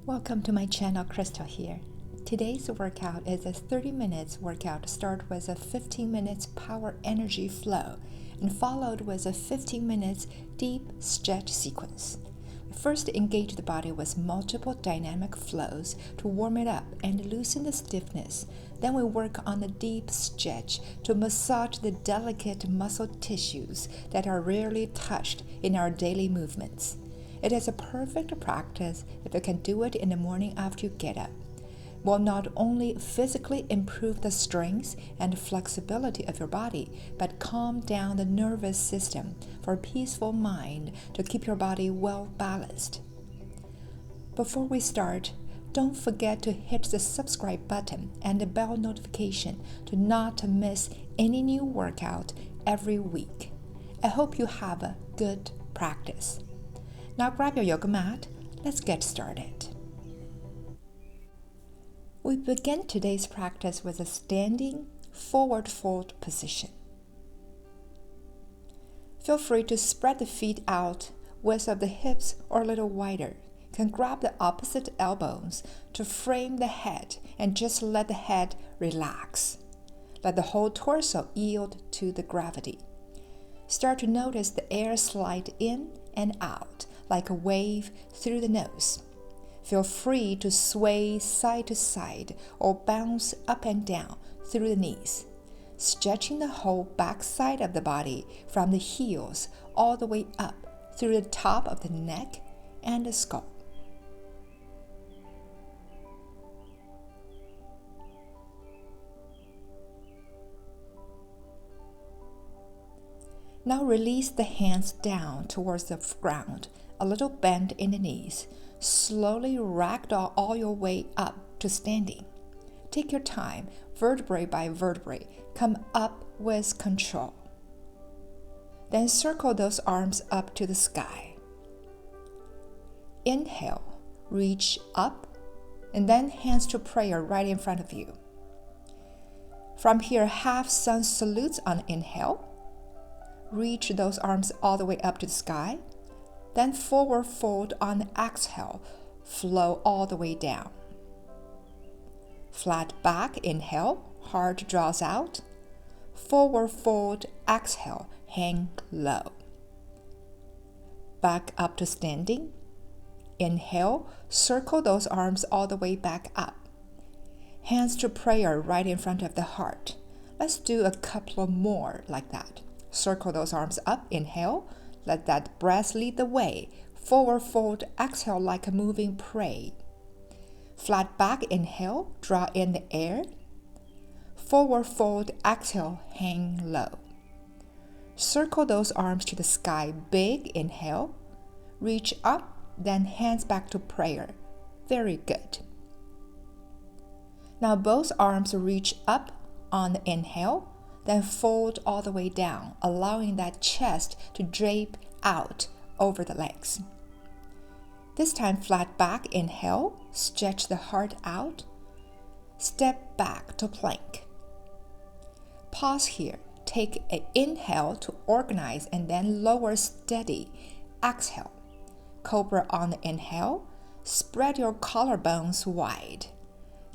Welcome to my channel, Crystal here. Today's workout is a 30 minutes workout. Start with a 15 minutes power energy flow and followed with a 15 minutes deep stretch sequence. First, engage the body with multiple dynamic flows to warm it up and loosen the stiffness. Then we work on the deep stretch to massage the delicate muscle tissues that are rarely touched in our daily movements. It is a perfect practice if you can do it in the morning after you get up. Will not only physically improve the strength and flexibility of your body, but calm down the nervous system for a peaceful mind to keep your body well balanced. Before we start, don't forget to hit the subscribe button and the bell notification to not miss any new workout every week. I hope you have a good practice. Now grab your yoga mat. Let's get started. We begin today's practice with a standing forward fold position. Feel free to spread the feet out, width of the hips or a little wider. You can grab the opposite elbows to frame the head and just let the head relax. Let the whole torso yield to the gravity. Start to notice the air slide in and out like a wave through the nose. Feel free to sway side to side or bounce up and down through the knees, stretching the whole back side of the body from the heels all the way up through the top of the neck and the skull. Now release the hands down towards the ground, a little bend in the knees. Slowly ragdoll all your way up to standing. Take your time, vertebrae by vertebrae, come up with control. Then circle those arms up to the sky. Inhale, reach up, and then hands to prayer right in front of you. From here, half sun salutes on inhale. Reach those arms all the way up to the sky. Then forward fold on the exhale, flow all the way down. Flat back, inhale, heart draws out. Forward fold, exhale, hang low. Back up to standing. Inhale, circle those arms all the way back up. Hands to prayer right in front of the heart. Let's do a couple more like that. Circle those arms up, inhale. Let that breath lead the way. Forward fold, exhale like a moving prey. Flat back, inhale, draw in the air. Forward fold, exhale, hang low. Circle those arms to the sky, big, inhale. Reach up, then hands back to prayer. Very good. Now both arms reach up on the inhale. Then fold all the way down, allowing that chest to drape out over the legs. This time, flat back, inhale, stretch the heart out. Step back to plank. Pause here. Take an inhale to organize and then lower steady. Exhale. Cobra on the inhale. Spread your collarbones wide.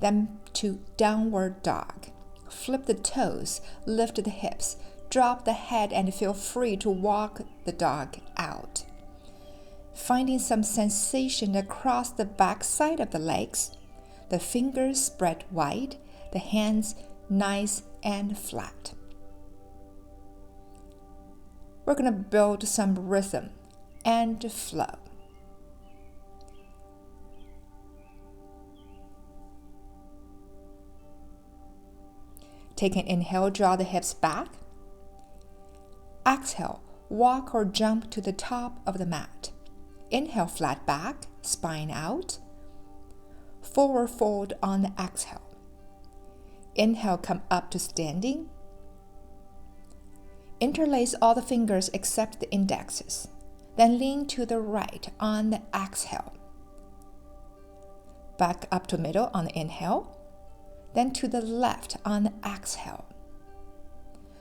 Then to downward dog. Flip the toes, lift the hips, drop the head and feel free to walk the dog out. Finding some sensation across the back side of the legs, the fingers spread wide, the hands nice and flat. We're going to build some rhythm and flow. Take an inhale, draw the hips back. Exhale, walk or jump to the top of the mat. Inhale, flat back, spine out. Forward fold on the exhale. Inhale, come up to standing. Interlace all the fingers except the indexes. Then lean to the right on the exhale. Back up to middle on the inhale. Then to the left on the exhale.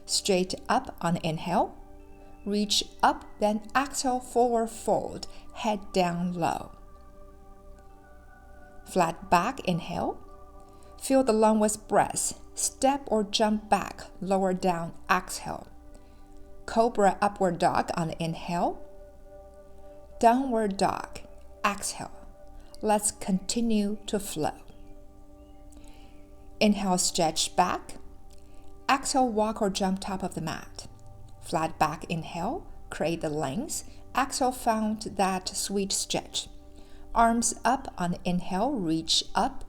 Straight up on the inhale. Reach up, then exhale, forward fold, head down low. Flat back, inhale. Fill the lung with breath. Step or jump back, lower down, exhale. Cobra upward dog on the inhale. Downward dog, exhale. Let's continue to flow. Inhale, stretch back. Exhale, walk or jump top of the mat. Flat back, inhale, create the length. Exhale, found that sweet stretch. Arms up on the inhale, reach up.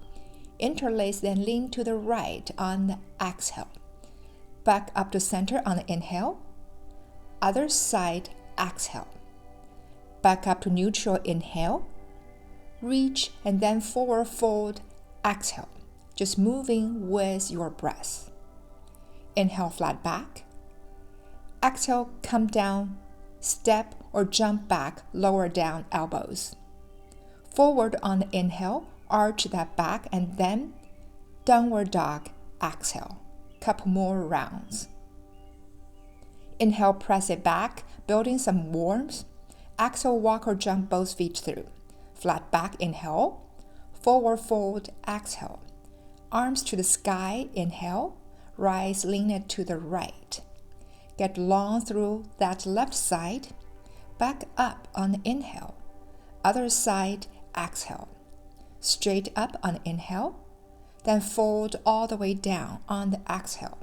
Interlace, then lean to the right on the exhale. Back up to center on the inhale. Other side, exhale. Back up to neutral, inhale. Reach and then forward fold, exhale. Just moving with your breath. Inhale, flat back. Exhale, come down, step or jump back, lower down elbows. Forward on the inhale, arch that back, and then downward dog, exhale. Couple more rounds. Inhale, press it back, building some warmth. Exhale, walk or jump both feet through. Flat back, inhale. Forward fold, exhale. Arms to the sky, inhale. Rise, lean it to the right. Get long through that left side. Back up on the inhale. Other side, exhale. Straight up on the inhale. Then fold all the way down on the exhale.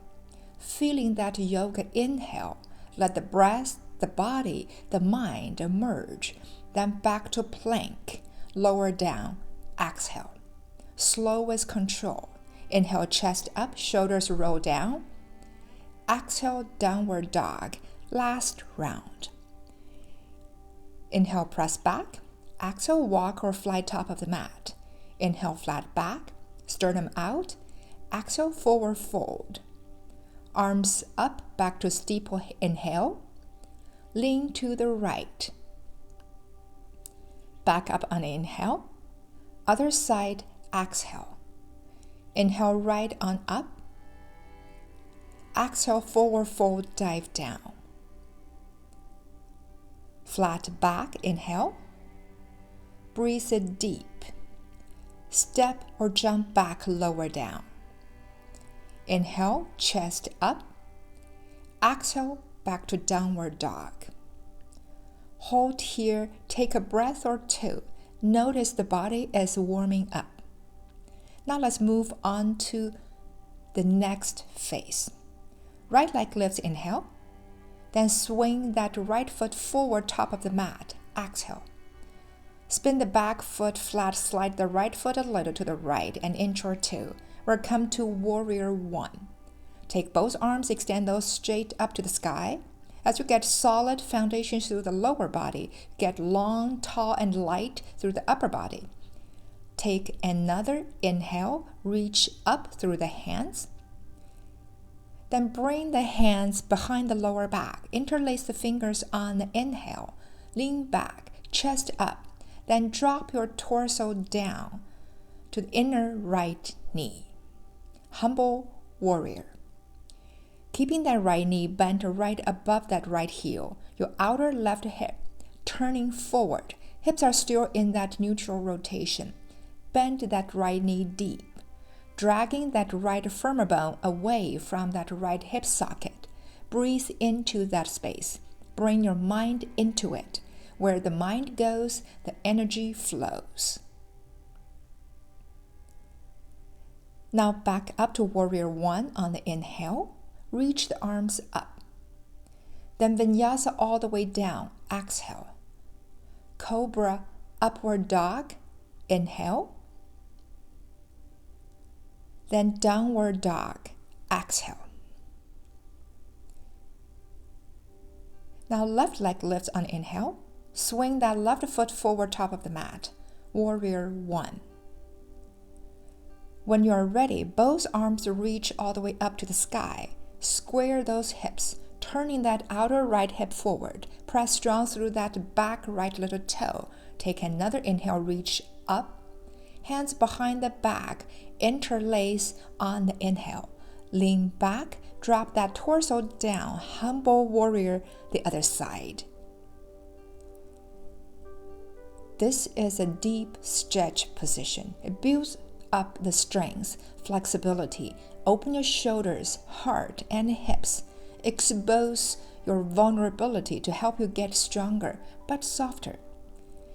Feeling that yoga inhale, let the breath, the body, the mind emerge. Then back to plank. Lower down, exhale. Slow with control. Inhale, chest up, shoulders roll down. Exhale, downward dog. Last round. Inhale, press back. Exhale, walk or fly top of the mat. Inhale, flat back. Sternum out. Exhale, forward fold. Arms up, back to steeple, inhale. Lean to the right. Back up on inhale. Other side, exhale. Inhale, right on up. Exhale, forward fold, dive down. Flat back, inhale. Breathe it deep. Step or jump back, lower down. Inhale, chest up. Exhale, back to downward dog. Hold here, take a breath or two. Notice the body is warming up. Now let's move on to the next phase. Right leg lifts, inhale. Then swing that right foot forward top of the mat, exhale. Spin the back foot flat, slide the right foot a little to the right, an inch or two. Or come to warrior one. Take both arms, extend those straight up to the sky. As you get solid foundation through the lower body, get long, tall, and light through the upper body. Take another inhale, reach up through the hands. Then bring the hands behind the lower back. Interlace the fingers on the inhale. Lean back, chest up. Then drop your torso down to the inner right knee. Humble warrior. Keeping that right knee bent right above that right heel, your outer left hip turning forward. Hips are still in that neutral rotation. Bend that right knee deep, dragging that right femur bone away from that right hip socket. Breathe into that space. Bring your mind into it. Where the mind goes, the energy flows. Now back up to warrior one on the inhale. Reach the arms up. Then vinyasa all the way down. Exhale. Cobra upward dog. Inhale. Then downward dog. Exhale. Now left leg lifts on inhale. Swing that left foot forward top of the mat. Warrior one. When you are ready, both arms reach all the way up to the sky. Square those hips, turning that outer right hip forward. Press strong through that back right little toe. Take another inhale, reach up. Hands behind the back, interlace on the inhale. Lean back, drop that torso down. Humble warrior, the other side. This is a deep stretch position. It builds up the strength, flexibility. Open your shoulders, heart, and hips. Expose your vulnerability to help you get stronger, but softer.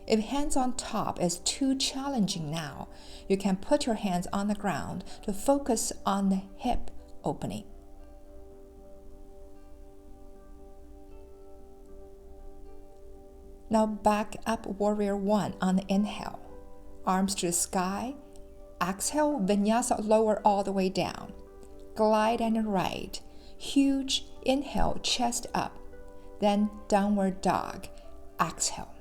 If hands on top is too challenging now, you can put your hands on the ground to focus on the hip opening. Now back up Warrior 1 on the inhale. Arms to the sky. Exhale, Vinyasa lower all the way down. Glide and right. Huge inhale, chest up. Then downward dog. Exhale.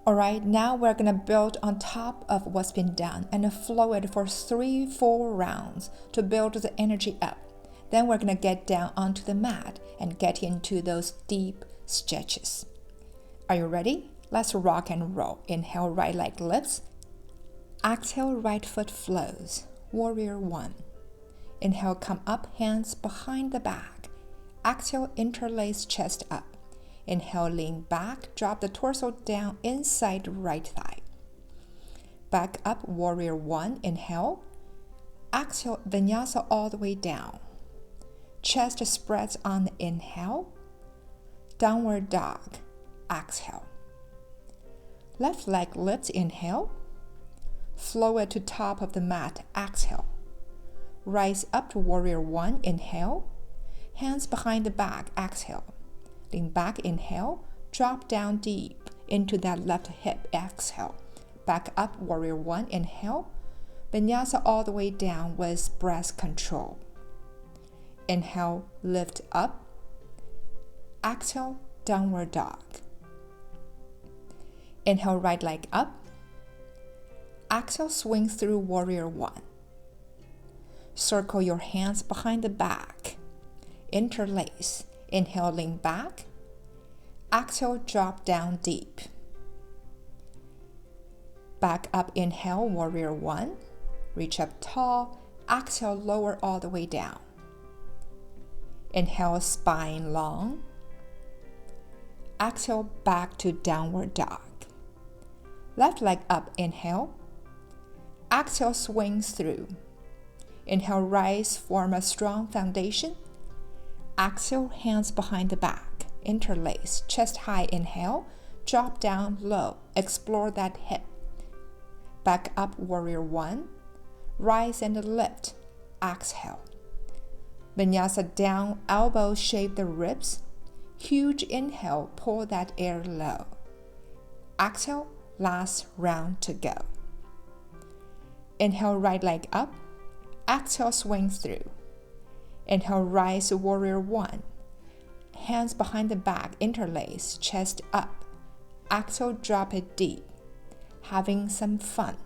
Alright, now we're going to build on top of what's been done and flow it for 3-4 rounds to build the energy up. Then we're going to get down onto the mat and get into those deep stretches. Are you ready? Let's rock and roll. Inhale, right leg lifts. Exhale, right foot flows. Warrior 1. Inhale, come up, hands behind the back. Exhale, interlace chest up. Inhale, lean back, drop the torso down inside right thigh. Back up, Warrior 1, inhale. Exhale, Vinyasa all the way down. Chest spreads on the inhale. Downward dog, exhale. Left leg lifts, inhale. Flow it to top of the mat, exhale. Rise up to Warrior 1, inhale. Hands behind the back, exhale. Lean back, inhale. Drop down deep into that left hip, exhale. Back up, Warrior 1, inhale. Vinyasa all the way down with breath control. Inhale, lift up. Exhale, downward dog. Inhale, right leg up. Exhale, swing through Warrior 1. Circle your hands behind the back. Interlace. Inhale, lean back. Exhale, drop down deep. Back up, inhale, Warrior 1. Reach up tall. Exhale, lower all the way down. Inhale, spine long. Exhale, back to downward dog. Left leg up, inhale. Exhale, swings through. Inhale, rise, form a strong foundation. Exhale, hands behind the back. Interlace, chest high, inhale. Drop down low, explore that hip. Back up, Warrior 1. Rise and lift. Exhale. Vinyasa down, elbows shape the ribs. Huge inhale, pull that air low. Exhale, last round to go. Inhale, right leg up. Exhale, swing through. Inhale, rise, Warrior 1. Hands behind the back, interlace, chest up. Exhale, drop it deep. Having some fun.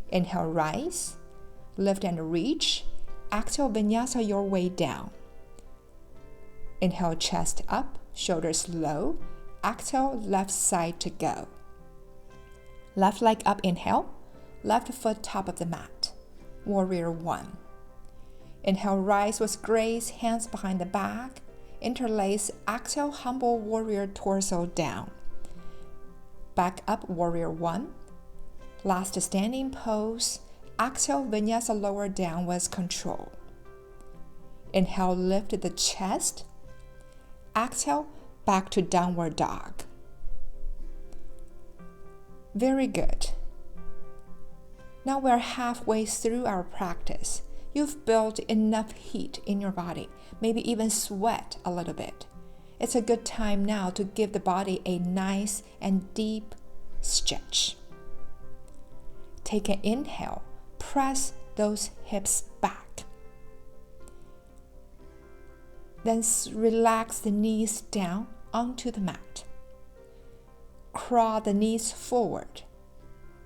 Inhale, rise. Lift and reach. Exhale, Vinyasa your way down. Inhale, chest up, shoulders low. Exhale, left side to go. Left leg up, inhale. Left foot top of the mat. Warrior 1. Inhale, rise with grace, hands behind the back. Interlace, exhale, humble warrior torso down. Back up, Warrior 1. Last standing pose. Exhale, Vinyasa lower down with control. Inhale, lift the chest. Exhale, back to downward dog. Very good. Now we're halfway through our practice. You've built enough heat in your body, maybe even sweat a little bit. It's a good time now to give the body a nice and deep stretch. Take an inhale, press those hips back. Then relax the knees down onto the mat. Crawl the knees forward.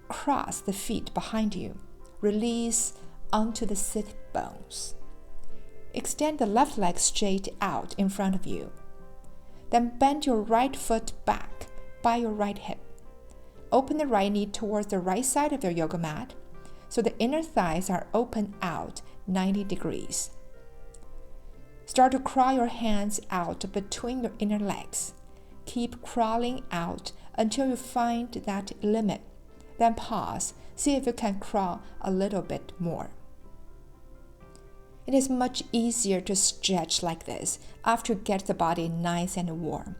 Cross the feet behind you. Release onto the sit bones. Extend the left leg straight out in front of you. Then bend your right foot back by your right hip. Open the right knee towards the right side of your yoga mat so the inner thighs are open out 90 degrees. Start to crawl your hands out between your inner legs. Keep crawling out until you find that limit. Then pause. See if you can crawl a little bit more. It is much easier to stretch like this after you get the body nice and warm.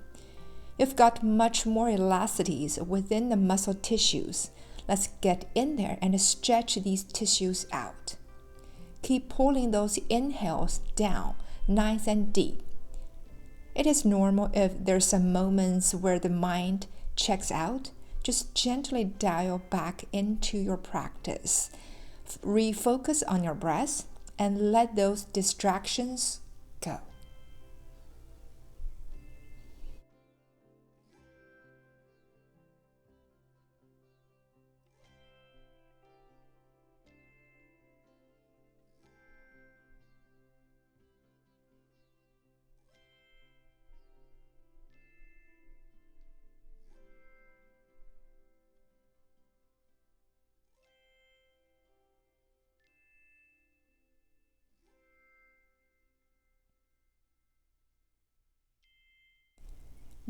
You've got much more elasticities within the muscle tissues. Let's get in there and stretch these tissues out. Keep pulling those inhales down, nice and deep. It is normal if there's some moments where the mind checks out. Just gently dial back into your practice. Refocus on your breath and let those distractions go.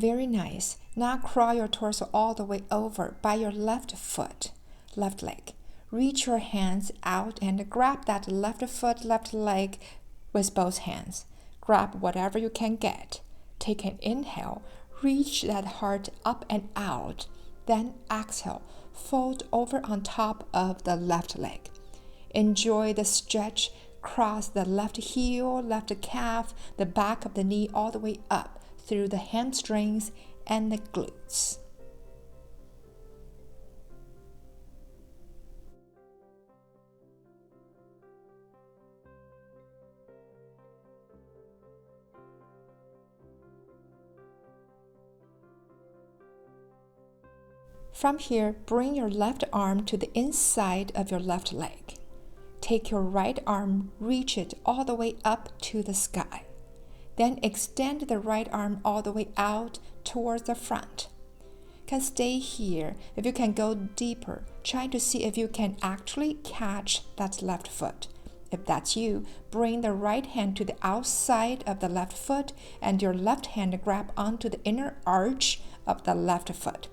Very nice. Now crawl your torso all the way over by your left foot, left leg. Reach your hands out and grab that left foot, left leg with both hands. Grab whatever you can get. Take an inhale. Reach that heart up and out. Then exhale. Fold over on top of the left leg. Enjoy the stretch. Cross the left heel, left calf, the back of the knee all the way up through the hamstrings and the glutes. From here, bring your left arm to the inside of your left leg. Take your right arm, reach it all the way up to the sky. Then extend the right arm all the way out towards the front. Can stay here. If you can go deeper, try to see if you can actually catch that left foot. If that's you, bring the right hand to the outside of the left foot and your left hand grab onto the inner arch of the left foot.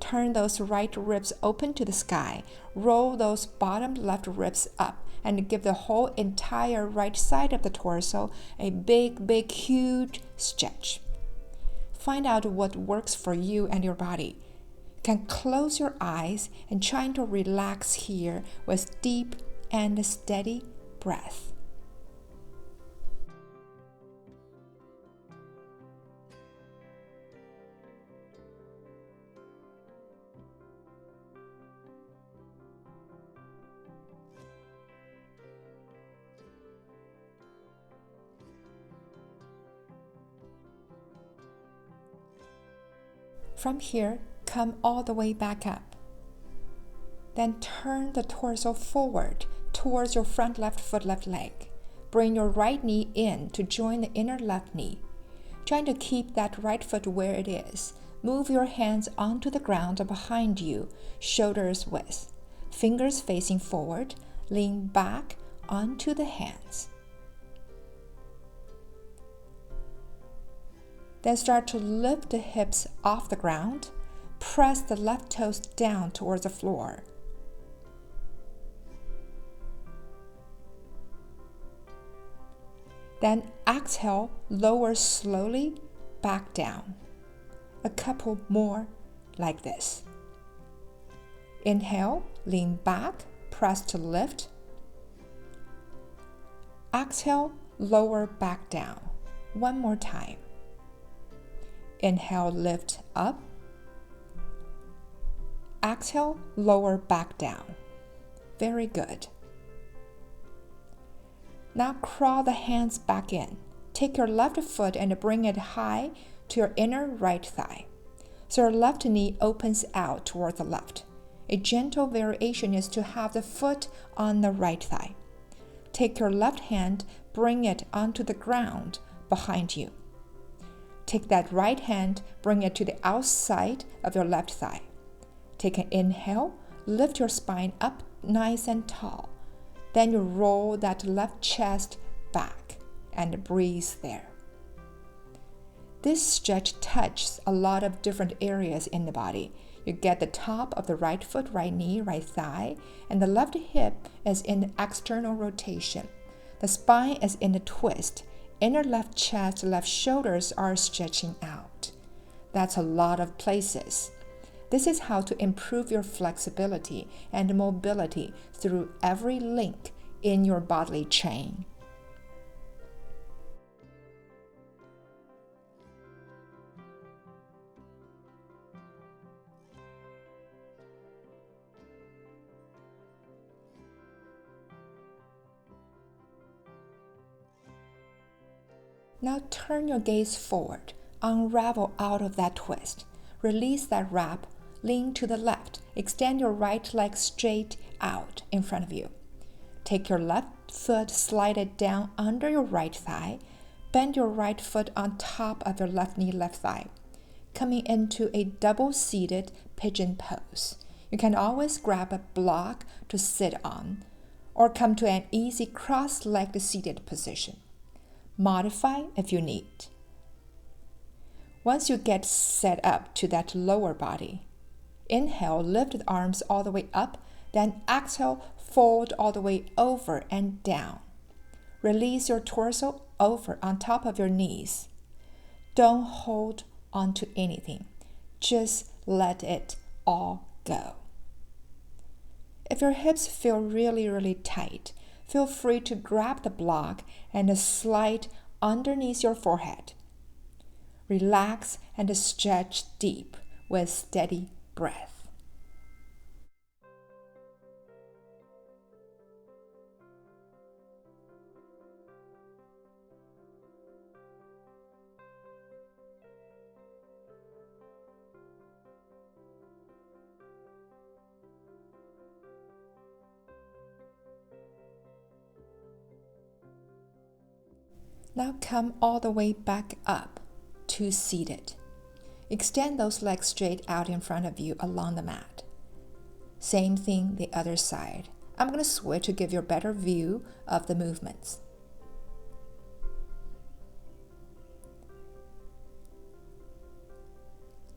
Turn those right ribs open to the sky. Roll those bottom left ribs up and give the whole entire right side of the torso a big, huge stretch. Find out what works for you and your body. You can close your eyes and try to relax here with deep and steady breath. From here, come all the way back up. Then turn the torso forward towards your front left foot, left leg. Bring your right knee in to join the inner left knee. Trying to keep that right foot where it is. Move your hands onto the ground behind you, shoulders width. Fingers facing forward, lean back onto the hands. Then start to lift the hips off the ground. Press the left toes down towards the floor. Then exhale, lower slowly back down. A couple more like this. Inhale, lean back, press to lift. Exhale, lower back down. One more time. Inhale, lift up. Exhale, lower back down. Very good. Now crawl the hands back in. Take your left foot and bring it high to your inner right thigh. So your left knee opens out toward the left. A gentle variation is to have the foot on the right thigh. Take your left hand, bring it onto the ground behind you. Take that right hand, bring it to the outside of your left thigh. Take an inhale, lift your spine up nice and tall. Then you roll that left chest back and breathe there. This stretch touches a lot of different areas in the body. You get the top of the right foot, right knee, right thigh, and the left hip is in the external rotation. The spine is in a twist. Inner left chest, left shoulders are stretching out. That's a lot of places. This is how to improve your flexibility and mobility through every link in your bodily chain. Now turn your gaze forward. Unravel out of that twist. Release that wrap. Lean to the left. Extend your right leg straight out in front of you. Take your left foot, slide it down under your right thigh. Bend your right foot on top of your left knee, left thigh. Coming into a double-seated pigeon pose. You can always grab a block to sit on, or come to an easy cross-legged seated position. Modify if you need. Once you get set up to that lower body, inhale, lift the arms all the way up, then exhale, fold all the way over and down. Release your torso over on top of your knees. Don't hold on to anything. Just let it all go. If your hips feel really, really tight, feel free to grab the block and slide underneath your forehead. Relax and stretch deep with steady breath. Now come all the way back up to seated. Extend those legs straight out in front of you along the mat. Same thing the other side. I'm going to switch to give you a better view of the movements.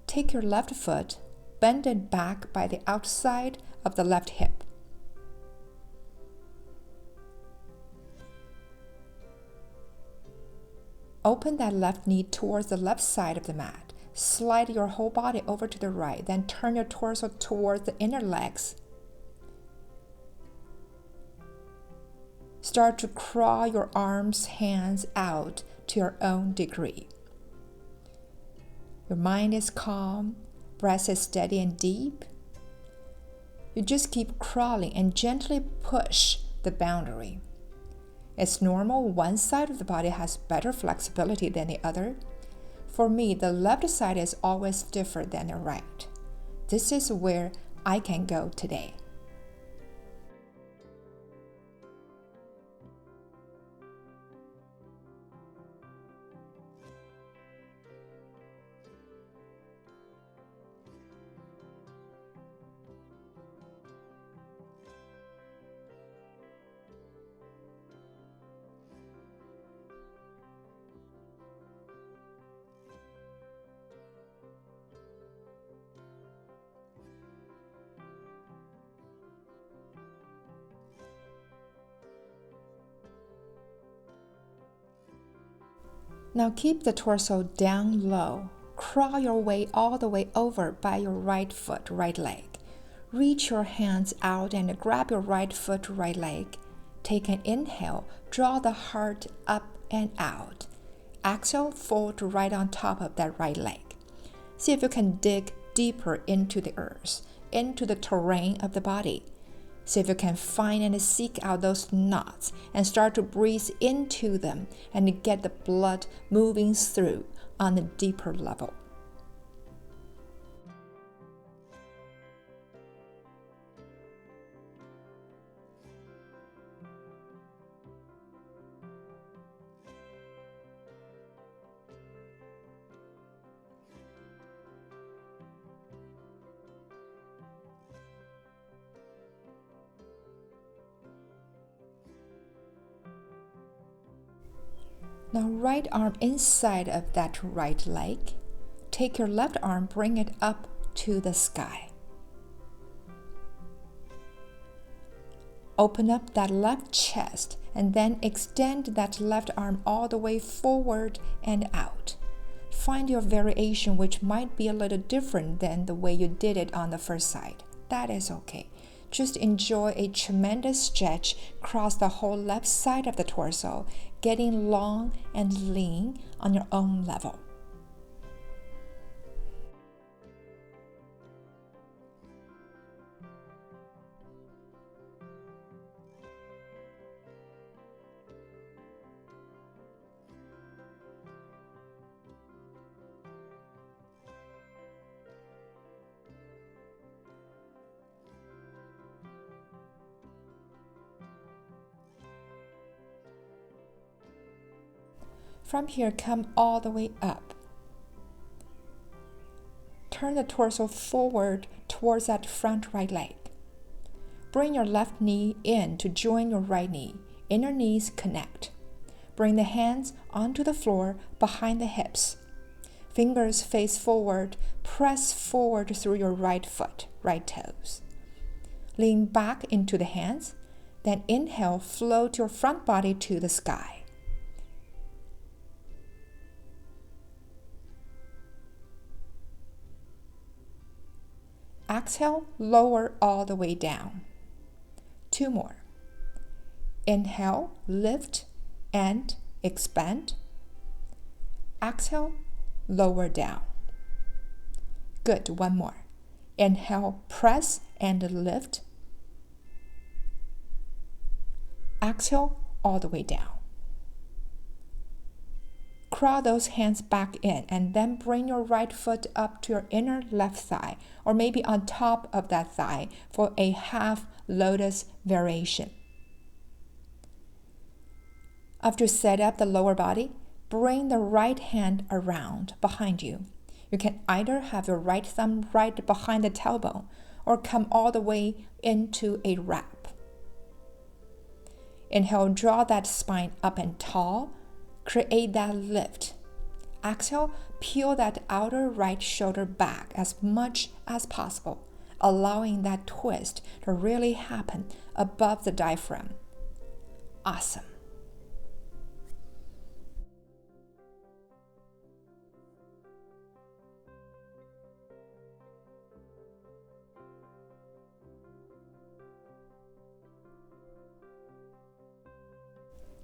Take your left foot, bend it back by the outside of the left hip. Open that left knee towards the left side of the mat. Slide your whole body over to the right, then turn your torso towards the inner legs. Start to crawl your arms, hands out to your own degree. Your mind is calm, breath is steady and deep. You just keep crawling and gently push the boundary. It's normal, one side of the body has better flexibility than the other. For me, the left side is always stiffer than the right. This is where I can go today. Now keep the torso down low. Crawl your way all the way over by your right foot, right leg. Reach your hands out and grab your right foot, right leg. Take an inhale, draw the heart up and out. Exhale, fold right on top of that right leg. See if you can dig deeper into the earth, into the terrain of the body. See if you can find and seek out those knots and start to breathe into them and get the blood moving through on a deeper level. Now right arm inside of that right leg. Take your left arm, bring it up to the sky. Open up that left chest and then extend that left arm all the way forward and out. Find your variation, which might be a little different than the way you did it on the first side. That is okay. Just enjoy a tremendous stretch across the whole left side of the torso, getting long and lean on your own level. From here, come all the way up. Turn the torso forward towards that front right leg. Bring your left knee in to join your right knee. Inner knees connect. Bring the hands onto the floor behind the hips. Fingers face forward. Press forward through your right foot, right toes. Lean back into the hands. Then inhale, float your front body to the sky. Exhale, lower all the way down. 2 more. Inhale, lift and expand. Exhale, lower down. Good, 1 more. Inhale, press and lift. Exhale, all the way down. Crawl those hands back in and then bring your right foot up to your inner left thigh or maybe on top of that thigh for a half lotus variation. After set up the lower body, bring the right hand around behind you. You can either have your right thumb right behind the tailbone or come all the way into a wrap. Inhale, draw that spine up and tall. Create that lift. Exhale, peel that outer right shoulder back as much as possible, allowing that twist to really happen above the diaphragm. Awesome.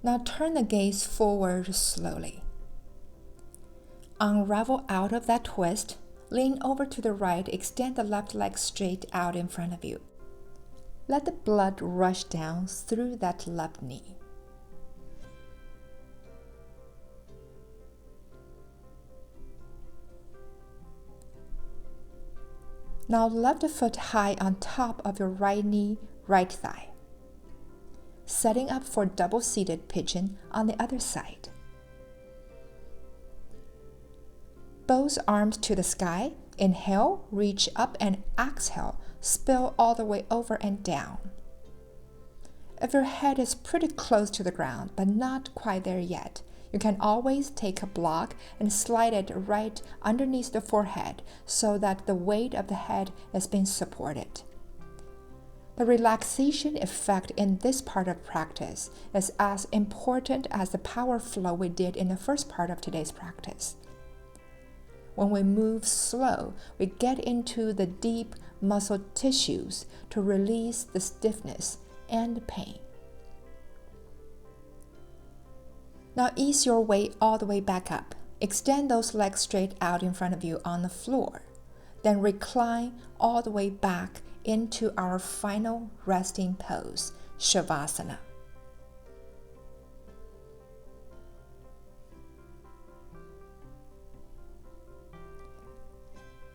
Now turn the gaze forward slowly. Unravel out of that twist, lean over to the right, extend the left leg straight out in front of you. Let the blood rush down through that left knee. Now left foot high on top of your right knee, right thigh. Setting up for double-seated pigeon on the other side. Both arms to the sky. Inhale, reach up and exhale, spill all the way over and down. If your head is pretty close to the ground, but not quite there yet, you can always take a block and slide it right underneath the forehead so that the weight of the head is being supported. The relaxation effect in this part of practice is as important as the power flow we did in the first part of today's practice. When we move slow, we get into the deep muscle tissues to release the stiffness and pain. Now ease your way all the way back up. Extend those legs straight out in front of you on the floor. Then recline all the way back into our final resting pose, Shavasana.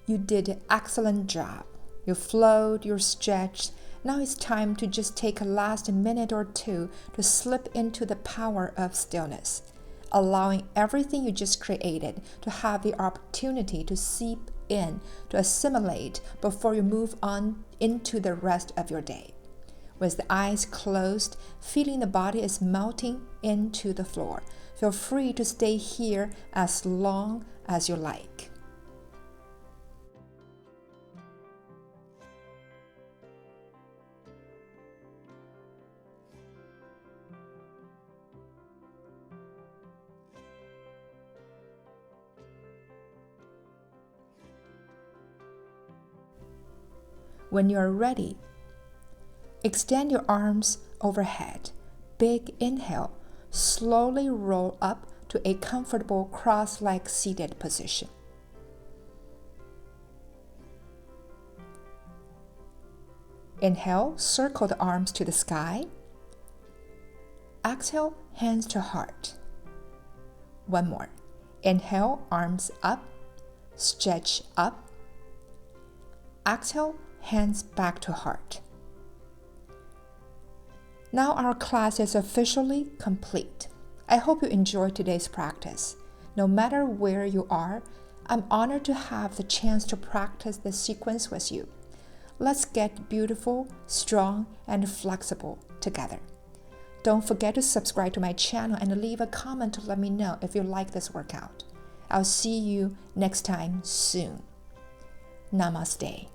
You did an excellent job. You flowed, you stretched. Now it's time to just take a last minute or two to slip into the power of stillness, allowing everything you just created to have the opportunity to seep in, to assimilate before you move on into the rest of your day. with the eyes closed, feeling the body is melting into the floor. Feel free to stay here as long as you like. When you are ready, extend your arms overhead. Big inhale. Slowly roll up to a comfortable cross-legged seated position. Inhale, circle the arms to the sky. Exhale, hands to heart. One more. Inhale, arms up, stretch up. Exhale, hands back to heart. Now our class is officially complete. I hope you enjoyed today's practice. No matter where you are, I'm honored to have the chance to practice this sequence with you. Let's get beautiful, strong, and flexible together. Don't forget to subscribe to my channel and leave a comment to let me know if you like this workout. I'll see you next time soon. Namaste.